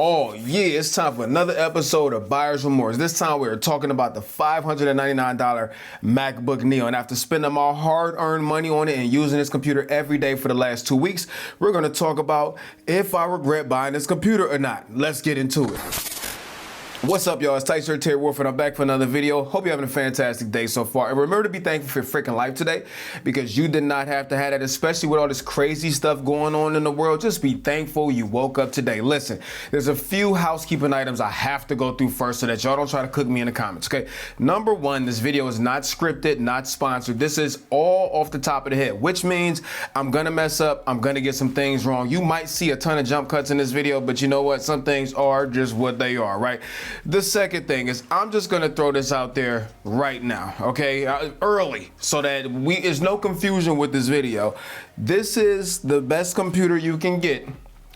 Oh yeah, it's time for another episode of Buyer's Remorse. This time we're talking about the $599 MacBook Neo. And after spending my hard-earned money on it and using this computer every day for the last 2 weeks, we're gonna talk about if I regret buying this computer or not. Let's get into it. What's up, y'all? It's Tight Shirt Terry Wolf, and I'm back for another video. Hope you're having a fantastic day so far. And remember to be thankful for your freaking life today, because you did not have to have that, especially with all this crazy stuff going on in the world. Just be thankful you woke up today. Listen, there's a few housekeeping items I have to go through first so that y'all don't try to cook me in the comments, okay? Number one, this video is not scripted, not sponsored. This is all off the top of the head, which means I'm gonna mess up. I'm gonna get some things wrong. You might see a ton of jump cuts in this video, but you know what? Some things are just what they are, right? The second thing is I'm just gonna throw this out there right now, okay? Early, so that there's no confusion with this video. This is the best computer you can get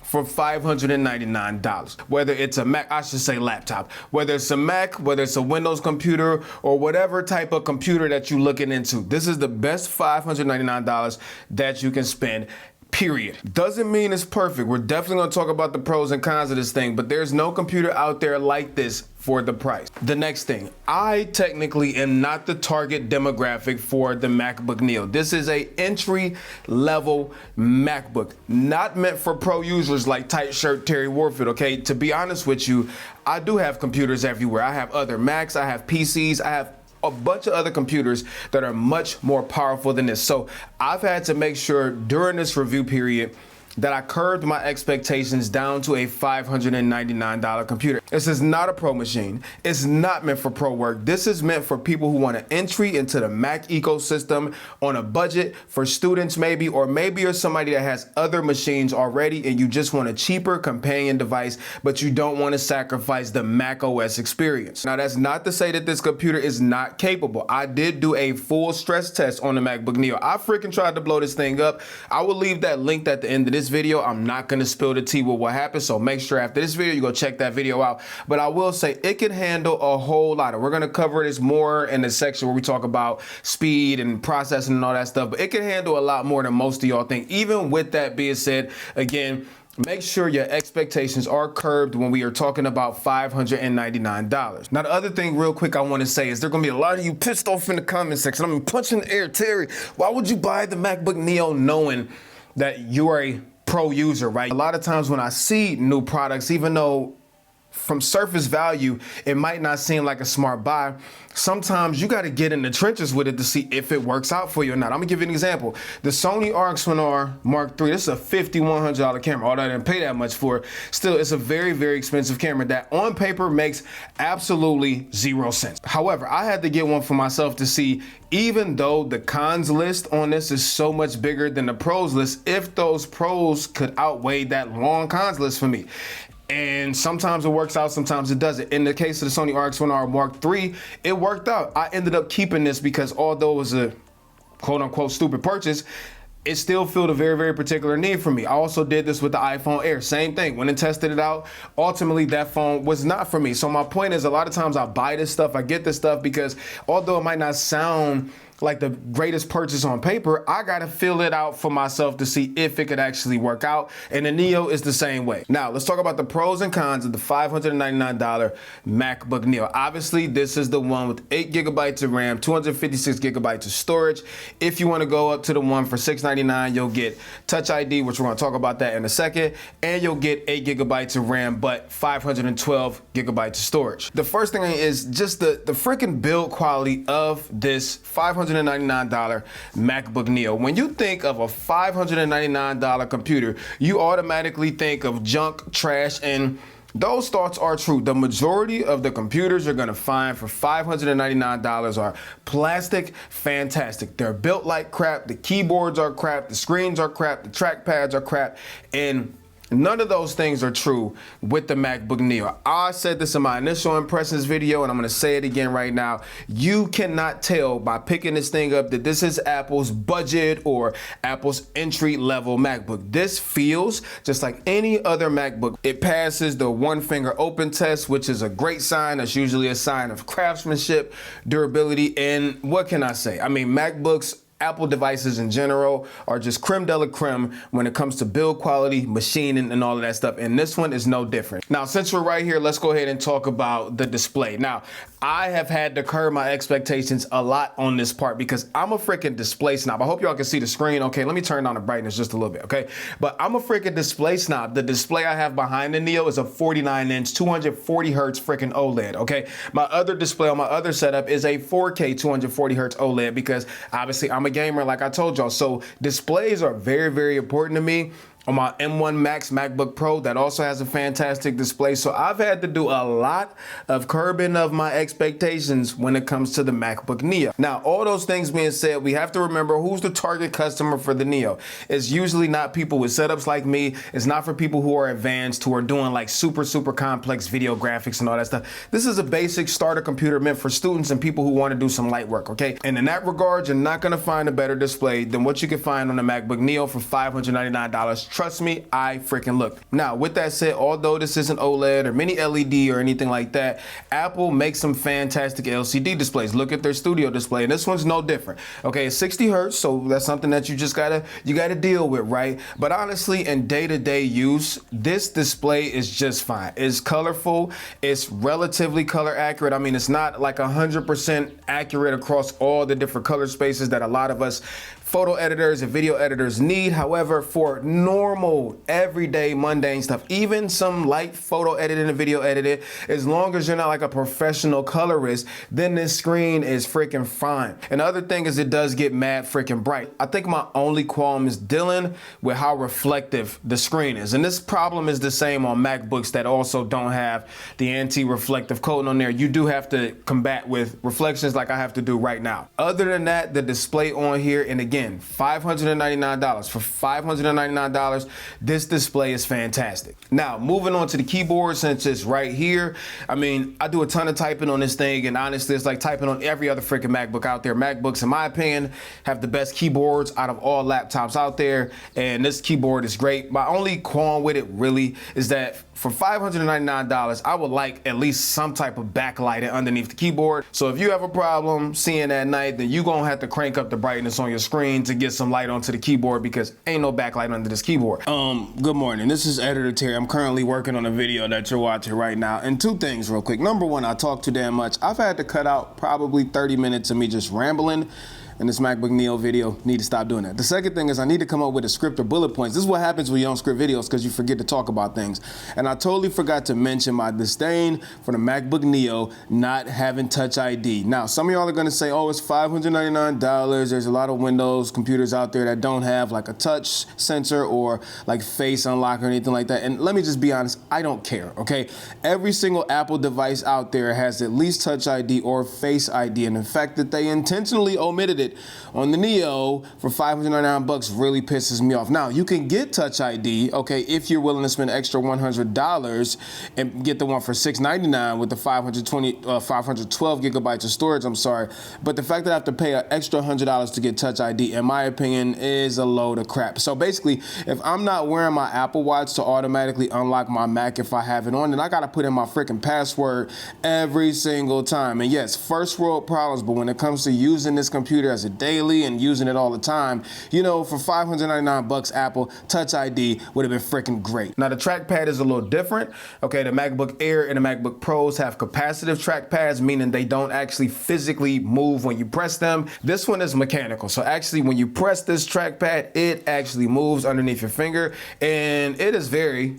for $599. Whether it's a Mac, I should say laptop, whether it's a Mac, whether it's a Windows computer, or whatever type of computer that you're looking into, this is the best $599 that you can spend. Period. Doesn't mean it's perfect. We're definitely going to talk about the pros and cons of this thing, but there's no computer out there like this for the price. The next thing, I technically am not the target demographic for the MacBook Neo. This is a entry level MacBook, not meant for pro users like Tight Shirt Terry Warfield, okay? To be honest with you, I do have computers everywhere. I have other Macs, I have PCs, I have a bunch of other computers that are much more powerful than this. So I've had to make sure during this review period that I curbed my expectations down to a $599 computer. This is not a pro machine. It's not meant for pro work. This is meant for people who want an entry into the Mac ecosystem on a budget, for students maybe, or maybe you're somebody that has other machines already and you just want a cheaper companion device, but you don't want to sacrifice the Mac OS experience. Now, that's not to say that this computer is not capable. I did do a full stress test on the MacBook Neo. I freaking tried to blow this thing up. I will leave that linked at the end of this video. I'm not going to spill the tea with what happened, so make sure after this video you go check that video out. But I will say it can handle a whole lot. We're going to cover this more in the section where we talk about speed and processing and all that stuff, but it can handle a lot more than most of y'all think. Even with that being said, again, make sure your expectations are curbed when we are talking about $599. Now, the other thing real quick I want to say is there going to be a lot of you pissed off in the comment section. I mean, punching the air, Terry, why would you buy the MacBook Neo knowing that you are a pro user, right? A lot of times when I see new products, even though from surface value, it might not seem like a smart buy, sometimes you got to get in the trenches with it to see if it works out for you or not. I'm gonna give you an example. The Sony RX1R Mark III, this is a $5,100 camera. Although I didn't pay that much for it, still it's a very, very expensive camera that on paper makes absolutely zero sense. However, I had to get one for myself to see, even though the cons list on this is so much bigger than the pros list, if those pros could outweigh that long cons list for me. And sometimes it works out, sometimes it doesn't. In the case of the Sony RX1R Mark III, it worked out. I ended up keeping this because although it was a quote-unquote stupid purchase, it still filled a very, very particular need for me. I also did this with the iPhone Air. Same thing. Went and tested it out. Ultimately, that phone was not for me. So my point is, a lot of times I buy this stuff, I get this stuff because although it might not sound like the greatest purchase on paper, I gotta fill it out for myself to see if it could actually work out. And the Neo is the same way. Now, let's talk about the pros and cons of the $599 MacBook Neo. Obviously, this is the one with 8 gigabytes of RAM, 256 gigabytes of storage. If you wanna go up to the one for $699, you'll get Touch ID, which we're gonna talk about that in a second, and you'll get 8 gigabytes of RAM, but 512 gigabytes of storage. The first thing is just the freaking build quality of this $599 MacBook Neo. When you think of a $599 computer, you automatically think of junk, trash, and those thoughts are true. The majority of the computers you're gonna find for $599 are plastic, fantastic. They're built like crap, the keyboards are crap, the screens are crap, the trackpads are crap, and none of those things are true with the MacBook Neo. I said this in my initial impressions video, and I'm gonna say it again right now. You cannot tell by picking this thing up that this is Apple's budget or Apple's entry level MacBook. This feels just like any other MacBook. It passes the one finger open test, which is a great sign. That's usually a sign of craftsmanship, durability, and what can I say? I mean, MacBooks Apple devices in general are just creme de la creme when it comes to build quality, machining, and all of that stuff. And this one is no different. Now, since we're right here, let's go ahead and talk about the display. Now, I have had to curb my expectations a lot on this part because I'm a freaking display snob. I hope y'all can see the screen. Okay, let me turn down the brightness just a little bit, okay? But I'm a freaking display snob. The display I have behind the Neo is a 49-inch, 240 hertz freaking OLED, okay? My other display on my other setup is a 4K 240 hertz OLED because obviously I'm a gamer, like I told y'all. So displays are very, very important to me. On my M1 Max MacBook Pro, that also has a fantastic display. So I've had to do a lot of curbing of my expectations when it comes to the MacBook Neo. Now, all those things being said, we have to remember who's the target customer for the Neo. It's usually not people with setups like me. It's not for people who are advanced, who are doing like super, super complex video graphics and all that stuff. This is a basic starter computer meant for students and people who want to do some light work, okay? And in that regard, you're not gonna find a better display than what you can find on the MacBook Neo for $599. Trust me, I freaking looked. Now, with that said, although this isn't OLED or mini LED or anything like that, Apple makes some fantastic LCD displays. Look at their studio display, and this one's no different. Okay, it's 60 hertz, so that's something that you just gotta deal with, right? But honestly, in day-to-day use, this display is just fine. It's colorful, it's relatively color accurate. I mean, it's not like 100% accurate across all the different color spaces that a lot of us photo editors and video editors need. However, for normal, everyday, mundane stuff, even some light photo editing and video editing, as long as you're not like a professional colorist, then this screen is freaking fine. And the other thing is it does get mad freaking bright. I think my only qualm is dealing with how reflective the screen is. And this problem is the same on MacBooks that also don't have the anti-reflective coating on there. You do have to combat with reflections like I have to do right now. Other than that, the display on here, and again, $599. For $599, this display is fantastic. Now, moving on to the keyboard, since it's right here. I mean, I do a ton of typing on this thing, and honestly, it's like typing on every other freaking MacBook out there. MacBooks, in my opinion, have the best keyboards out of all laptops out there, and this keyboard is great. My only qualm with it really is that for $599, I would like at least some type of backlighting underneath the keyboard. So if you have a problem seeing at night, then you're gonna have to crank up the brightness on your screen to get some light onto the keyboard because ain't no backlight under this keyboard. Good morning, this is Editor Terry. I'm currently working on a video that you're watching right now. And two things real quick. Number one, I talk too damn much. I've had to cut out probably 30 minutes of me just rambling in this MacBook Neo video. Need to stop doing that. The second thing is I need to come up with a script or bullet points. This is what happens when you don't script videos because you forget to talk about things. And I totally forgot to mention my disdain for the MacBook Neo not having Touch ID. Now, some of y'all are gonna say, oh, it's $599. There's a lot of Windows computers out there that don't have like a touch sensor or like face unlock or anything like that. And let me just be honest, I don't care, okay? Every single Apple device out there has at least Touch ID or Face ID. And the fact that they intentionally omitted it on the Neo for $599 really pisses me off. Now, you can get Touch ID, okay, if you're willing to spend extra $100 and get the one for $699 with the 512 gigabytes of storage, I'm sorry. But the fact that I have to pay an extra $100 to get Touch ID, in my opinion, is a load of crap. So basically, if I'm not wearing my Apple Watch to automatically unlock my Mac if I have it on, then I gotta put in my freaking password every single time. And yes, first world problems, but when it comes to using this computer as a daily and using it all the time, you know, for $599 Apple, Touch ID would have been freaking great. Now the trackpad is a little different. Okay, the MacBook Air and the MacBook Pros have capacitive trackpads, meaning they don't actually physically move when you press them. This one is mechanical. So actually when you press this trackpad, it actually moves underneath your finger, and it is very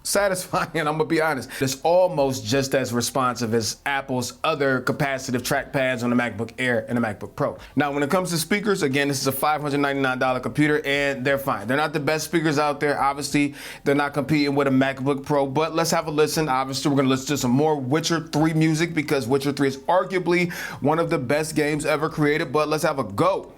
satisfying. I'm gonna be honest, it's almost just as responsive as Apple's other capacitive trackpads on the MacBook Air and the MacBook Pro. Now, when it comes to speakers, again, this is a $599 computer, and they're fine. They're not the best speakers out there. Obviously, they're not competing with a MacBook Pro, but let's have a listen. Obviously, we're gonna listen to some more Witcher 3 music because Witcher 3 is arguably one of the best games ever created, but let's have a go.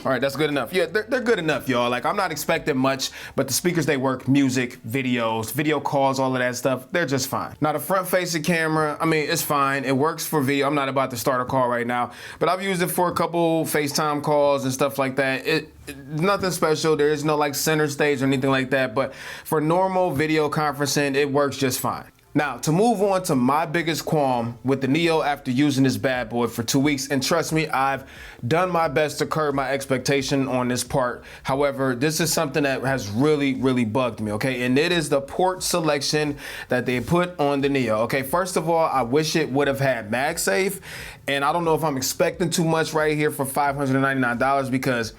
All right, that's good enough. Yeah, they're good enough, y'all. Like, I'm not expecting much, but the speakers, they work. Music, videos, video calls, all of that stuff, they're just fine. Now, the front-facing camera, I mean, it's fine. It works for video. I'm not about to start a call right now, but I've used it for a couple FaceTime calls and stuff like that. Nothing special. There is no, like, center stage or anything like that, but for normal video conferencing, it works just fine. Now, to move on to my biggest qualm with the Neo after using this bad boy for 2 weeks, and trust me, I've done my best to curb my expectation on this part. However, this is something that has really, really bugged me, okay? And it is the port selection that they put on the Neo, okay? First of all, I wish it would have had MagSafe, and I don't know if I'm expecting too much right here for $599 because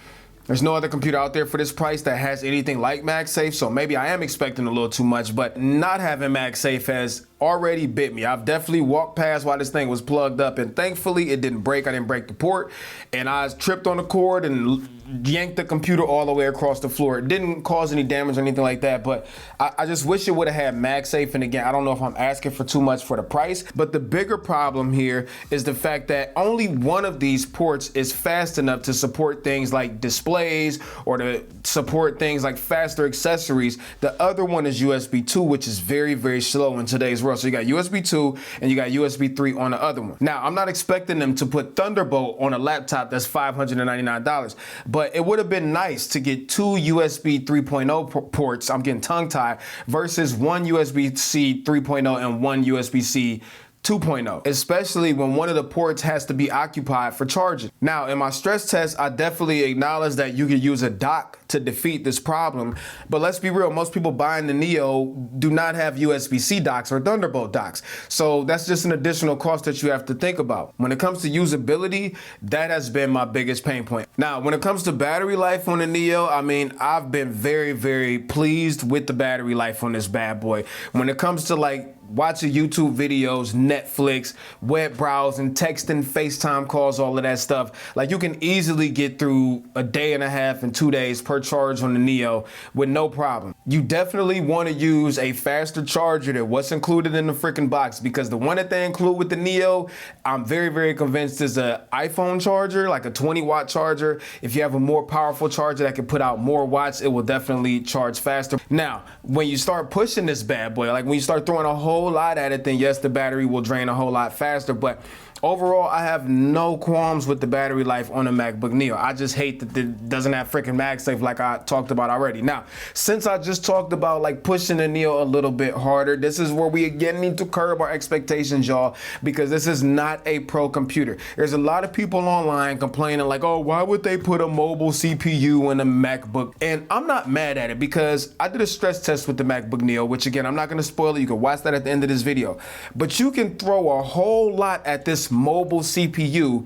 there's no other computer out there for this price that has anything like MagSafe, so maybe I am expecting a little too much, but not having MagSafe has already bit me. I've definitely walked past while this thing was plugged up, and thankfully it didn't break. I didn't break the port, and I tripped on the cord and yanked the computer all the way across the floor. It didn't cause any damage or anything like that, but I just wish it would have had MagSafe. And again, I don't know if I'm asking for too much for the price, but the bigger problem here is the fact that only one of these ports is fast enough to support things like displays or to support things like faster accessories. The other one is USB 2, which is very, very slow in today's world. So you got USB 2 and you got USB 3 on the other one. Now, I'm not expecting them to put Thunderbolt on a laptop that's $599, but it would have been nice to get two USB 3.0 ports, I'm getting tongue-tied, versus one USB-C 3.0 and one USB-C 2.0, especially when one of the ports has to be occupied for charging. Now, in my stress test, I definitely acknowledge that you could use a dock to defeat this problem, but let's be real, most people buying the Neo do not have USB-C docks or Thunderbolt docks, so that's just an additional cost that you have to think about. When it comes to usability, that has been my biggest pain point. Now, when it comes to battery life on the Neo, I mean, I've been very, very pleased with the battery life on this bad boy. When it comes to like watching YouTube videos, Netflix, web browsing, texting, FaceTime calls, all of that stuff, like you can easily get through a day and a half and 2 days per charge on the Neo with no problem. You definitely want to use a faster charger than what's included in the freaking box, because the one that they include with the Neo, I'm very, very convinced is an iPhone charger, like a 20-watt charger. If you have a more powerful charger that can put out more watts, it will definitely charge faster. Now, when you start pushing this bad boy, like when you start throwing a whole lot at it, then yes, the battery will drain a whole lot faster, but overall, I have no qualms with the battery life on the MacBook Neo. I just hate that it doesn't have freaking MagSafe like I talked about already. Now, since I just talked about like pushing the Neo a little bit harder, this is where we again need to curb our expectations, y'all, because this is not a pro computer. There's a lot of people online complaining like, oh, why would they put a mobile CPU in a MacBook? And I'm not mad at it because I did a stress test with the MacBook Neo, which again, I'm not gonna spoil it. You can watch that at the end of this video, but you can throw a whole lot at this mobile CPU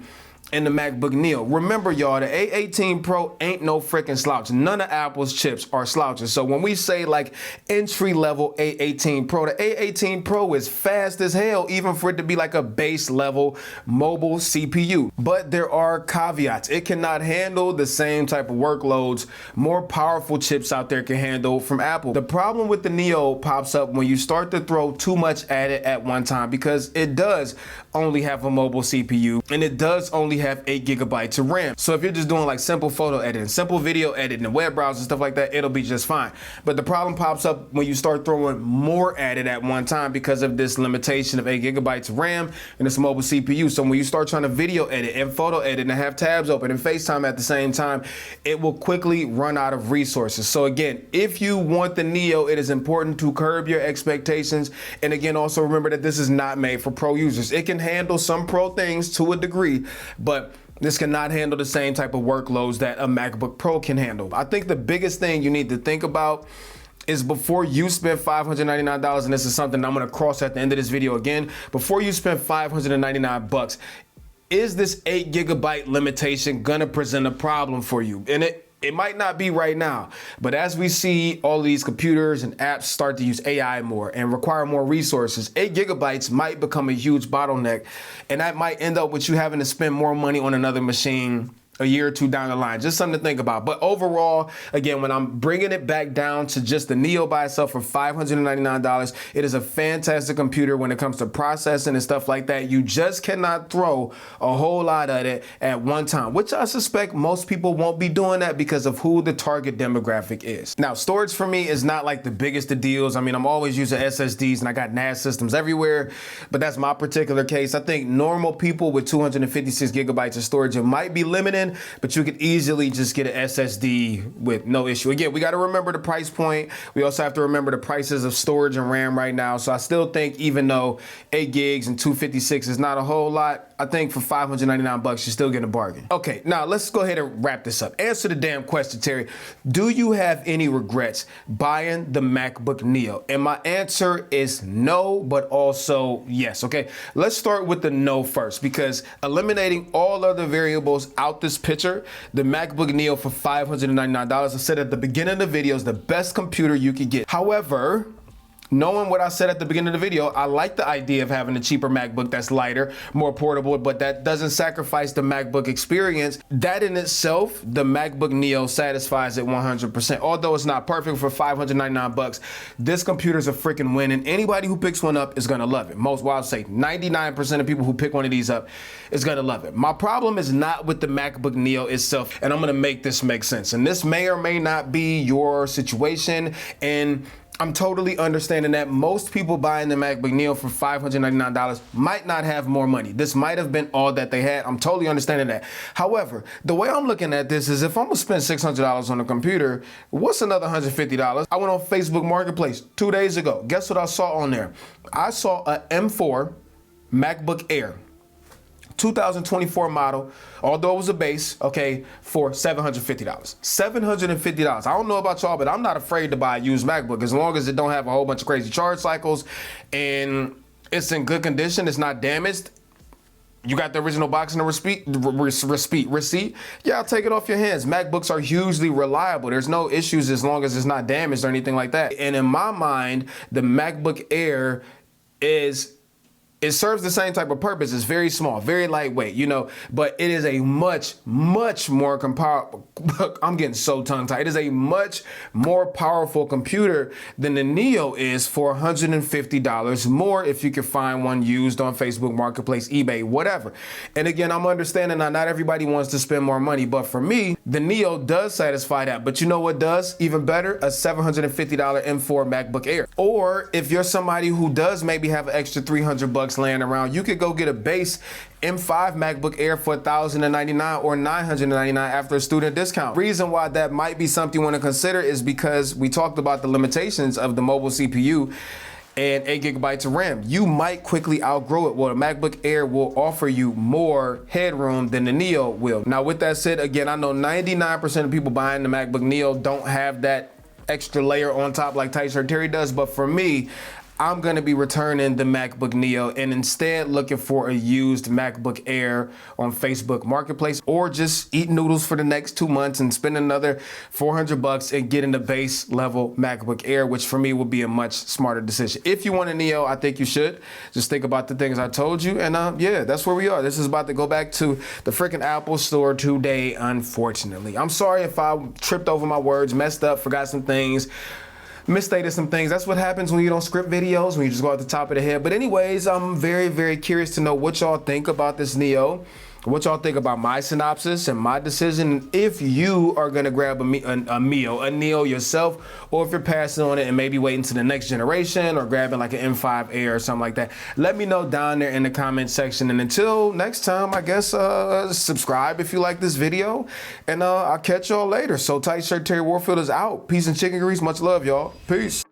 in the MacBook Neo. Remember, y'all, the A18 Pro ain't no freaking slouch. None of Apple's chips are slouches. So when we say like entry level A18 Pro, the A18 Pro is fast as hell, even for it to be like a base level mobile CPU. But there are caveats. It cannot handle the same type of workloads more powerful chips out there can handle from Apple. The problem with the Neo pops up when you start to throw too much at it at one time, because it does only have a mobile CPU and it does only have 8 gigabytes of RAM. So if you're just doing like simple photo editing, simple video editing, and web browsing, stuff like that, it'll be just fine. But the problem pops up when you start throwing more at it at one time because of this limitation of 8 gigabytes of RAM and this mobile CPU. So when you start trying to video edit and photo edit and have tabs open and FaceTime at the same time, it will quickly run out of resources. So again, if you want the Neo, it is important to curb your expectations. And again, also remember that this is not made for pro users. It can handle some pro things to a degree, but this cannot handle the same type of workloads that a MacBook Pro can handle. I think the biggest thing you need to think about is before you spend $599, and this is something I'm gonna cross at the end of this video again, before you spend $599, is this 8 gigabyte limitation gonna present a problem for you? And it might not be right now, but as we see all these computers and apps start to use AI more and require more resources, 8 gigabytes might become a huge bottleneck, and that might end up with you having to spend more money on another machine a year or two down the line. Just something to think about. But overall, again, when I'm bringing it back down to just the Neo by itself for $599, it is a fantastic computer when it comes to processing and stuff like that. You just cannot throw a whole lot at it at one time, which I suspect most people won't be doing that because of who the target demographic is. Now, storage for me is not like the biggest of deals. I mean, I'm always using SSDs and I got NAS systems everywhere, but that's my particular case. I think normal people with 256 gigabytes of storage, it might be limiting, but you could easily just get an SSD with no issue. Again, we got to remember the price point. We also have to remember the prices of storage and RAM right now. So I still think even though 8 gigs and 256 is not a whole lot, I think for $599 you're still getting a bargain. Okay, now let's go ahead and wrap this up. Answer the damn question, Terry. Do you have any regrets buying the MacBook Neo? And my answer is no, but also yes. Okay, let's start with the no first, because eliminating all other variables out this picture, the MacBook Neo for $599, I said at the beginning of the video, is the best computer you could get. However, knowing what I said at the beginning of the video, I like the idea of having a cheaper MacBook that's lighter, more portable, but that doesn't sacrifice the MacBook experience. That in itself, the MacBook Neo satisfies it 100%. Although it's not perfect for $599, this computer's a freaking win, and anybody who picks one up is gonna love it. Well, I'll say 99% of people who pick one of these up is gonna love it. My problem is not with the MacBook Neo itself, and I'm gonna make this make sense. And this may or may not be your situation, and I'm totally understanding that most people buying the MacBook Neo for $599 might not have more money. This might have been all that they had. I'm totally understanding that. However, the way I'm looking at this is if I'm gonna spend $600 on a computer, what's another $150? I went on Facebook Marketplace 2 days ago. Guess what I saw on there? I saw a M4 MacBook Air. 2024 model, although it was a base, okay, for $750. $750. I don't know about y'all, but I'm not afraid to buy a used MacBook as long as it don't have a whole bunch of crazy charge cycles and it's in good condition, it's not damaged. You got the original box and the receipt. Yeah, I'll take it off your hands. MacBooks are hugely reliable. There's no issues as long as it's not damaged or anything like that. And in my mind, the MacBook Air it serves the same type of purpose. It's very small, very lightweight, you know, but it is a much more I'm getting so tongue-tied. It is a much more powerful computer than the Neo is for $150 more if you can find one used on Facebook Marketplace, eBay, whatever. And again, I'm understanding now not everybody wants to spend more money, but for me, the Neo does satisfy that. But you know what does even better? A $750 M4 MacBook Air. Or if you're somebody who does maybe have an extra $300 laying around, you could go get a base M5 MacBook Air for $1,099 or $999 after a student discount. Reason why that might be something you want to consider is because we talked about the limitations of the mobile CPU and 8 gigabytes of RAM. You might quickly outgrow it. Well, the MacBook Air will offer you more headroom than the Neo will. Now, with that said, again, I know 99% of people buying the MacBook Neo don't have that extra layer on top like Tight Shirt Terry does, but for me, I'm gonna be returning the MacBook Neo and instead looking for a used MacBook Air on Facebook Marketplace, or just eat noodles for the next 2 months and spend another $400 and getting the base level MacBook Air, which for me would be a much smarter decision. If you want a Neo, I think you should. Just think about the things I told you, and yeah, that's where we are. This is about to go back to the freaking Apple store today, unfortunately. I'm sorry if I tripped over my words, messed up, forgot some things, misstated some things. That's what happens when you don't script videos, when you just go at the top of the head. But anyways, I'm very curious to know what y'all think about this Neo, what y'all think about my synopsis and my decision, if you are gonna grab a Neo yourself, or if you're passing on it and maybe waiting to the next generation or grabbing like an M5 Air or something like that. Let me know down there in the comment section. And until next time, I guess subscribe if you like this video, and I'll catch y'all later. So Tight Shirt Terry Warfield is out. Peace and chicken grease. Much love, y'all. Peace.